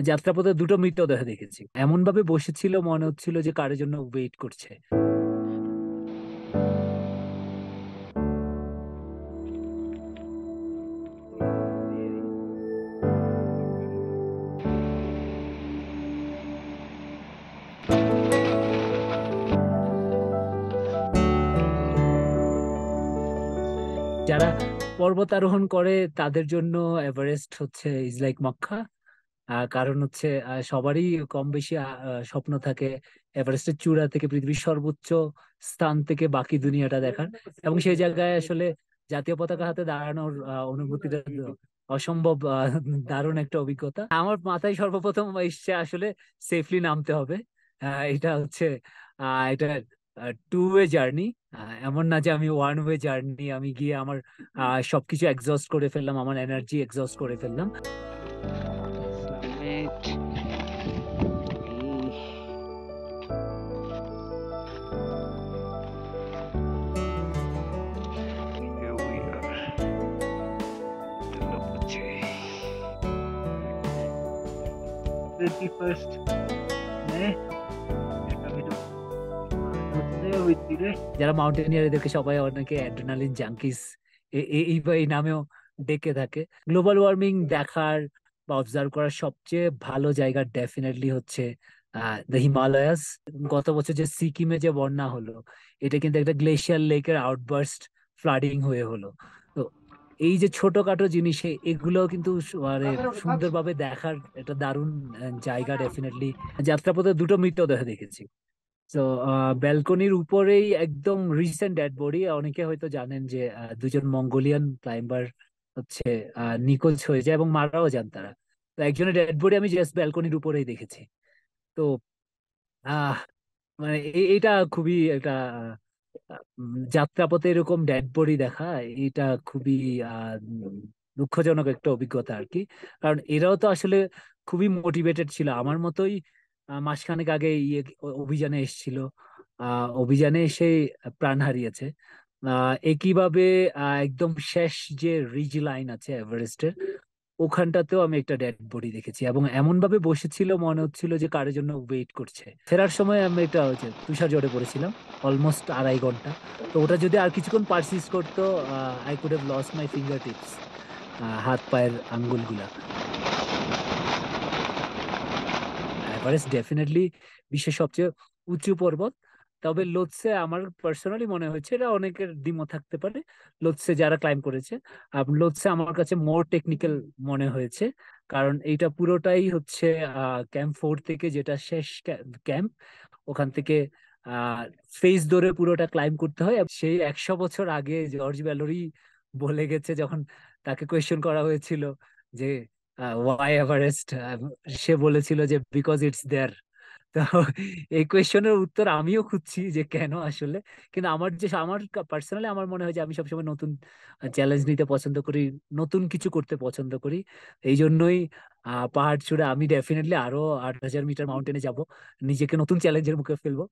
যাত্রাপথে দুটো মৃতদেহ দেখেছি, এমন ভাবে বসেছিল মনে হচ্ছিল যে কারোর জন্য ওয়েট করছে। যারা পর্বতারোহণ করে তাদের জন্য এভারেস্ট হচ্ছে ইজ লাইক মক্কা। কারণ হচ্ছে সবারই কম বেশি স্বপ্ন থাকে এভারেস্টের চূড়া থেকে পৃথিবীর সর্বোচ্চ স্থান থেকে বাকি দুনিয়াটা দেখার, এবং সেই জায়গায় আসলে জাতীয় পতাকা হাতে দাঁড়ানোর অনুভূতিটা তো অসম্ভব দারুণ একটা অভিজ্ঞতা। আমার মাথায় সর্বপ্রথম এসছে আসলে সেফলি নামতে হবে। এটা হচ্ছে এটা টু ওয়ে জার্নি। এমন না যে আমি ওয়ান ওয়ে জার্নি, আমি গিয়ে আমার সবকিছু এক্সস্ট করে ফেললাম, আমার এনার্জি এক্সস্ট করে ফেললাম। Summit. Here we are. Dalapuche. 21st মে একটা ভিডিও যারা মাউন্টেনিয়ার এদেরকে সবাই অনেকে অ্যাড্রেনালিন জাঙ্কিস এই নামেও ডেকে থাকে। গ্লোবাল ওয়ার্মিং দেখার বা অবজার্ভ করার সবচেয়ে ভালো জায়গা ডেফিনেটলি হচ্ছে দ্য হিমালয়াস। গত বছর যে সিকিমে যে বন্যা হলো, এটা কিন্তু একটা গ্লেশিয়ার লেকের আউটবার্স্ট ফ্লাডিং হয়ে হলো। তো এই যে ছোটখাটো জিনিস এগুলো কিন্তু মানে সুন্দরভাবে দেখার একটা দারুণ জায়গা ডেফিনেটলি। যাত্রাপথে দুটো মৃতদেহ দেখেছি। তো ব্যালকনির উপরেই একদম রিসেন্ট ডেড বডি। অনেকে হয়তো জানেন যে দুজন মঙ্গোলিয়ান ক্লাইম্বার হচ্ছে নিখোঁজ হয়ে যায় এবং মারাও যান তারা। তো একজনের ডেড বডি আমি জাস্ট ব্যালকনির উপরেই দেখেছি। তো আহ মানে এটা খুবই একটা যাত্রাপথে এরকম ডেড বডি দেখা, এটা খুবই দুঃখজনক একটা অভিজ্ঞতা আর কি। কারণ এরাও তো আসলে খুবই মোটিভেটেড ছিল আমার মতোই। মাসখানেক আগে অভিযানে এসেছিল, অভিযানে এসে প্রাণ হারিয়েছে। একইভাবে একদম শেষ যে রিজ লাইন আছে এভারেস্টের, ওখানটাতেও আমি একটা ডেড বডি দেখেছি, এবং এমন ভাবে বসেছিল মনে হচ্ছিল যে কারোর জন্য ওয়েট করছে। ফেরার সময় আমি একটা হচ্ছে তুষার ঝড়ে পড়েছিলাম অলমোস্ট 2.5 ঘন্টা। তো ওটা যদি আর কিছুক্ষণ পারসিস্ট করতো, I could have lost my finger tips, হাত পায়ের আঙ্গুলগুলা। এভারেস্ট ডেফিনেটলি বিশ্বের সবচেয়ে উঁচু পর্বত। তবে লোৎসে আমার পার্সোনালি মনে হয়েছে, এটা অনেকের দ্বিমত থাকতে পারে, লোৎসে যারা ক্লাইম করেছে, লোৎসে আমার কাছে মোর টেকনিক্যাল মনে হয়েছে। কারণ এইটা পুরোটাই হচ্ছে ক্যাম্প 4 থেকে যেটা শেষ ক্যাম্প, ওখান থেকে ফেস ধরে পুরোটা ক্লাইম করতে হয়। সেই 100 বছর আগে জর্জ ব্যালোরি বলে গেছে, যখন তাকে কোয়েশ্চেন করা হয়েছিল যে ওয়াই এভারেস্ট, সে বলেছিল যে বিকজ ইটস দেয়ার। তো এই কোয়েশ্চেনের উত্তর আমিও খুঁজছি যে কেন আসলে। কিন্তু আমার পার্সোনালি আমার মনে হয় যে আমি সবসময় নতুন চ্যালেঞ্জ নিতে পছন্দ করি, নতুন কিছু করতে পছন্দ করি। এই জন্যই পাহাড় চূড়া আমি ডেফিনেটলি আরো 8,000 মিটার মাউন্টেনে যাব, নিজেকে নতুন চ্যালেঞ্জের মুখে ফেলবো।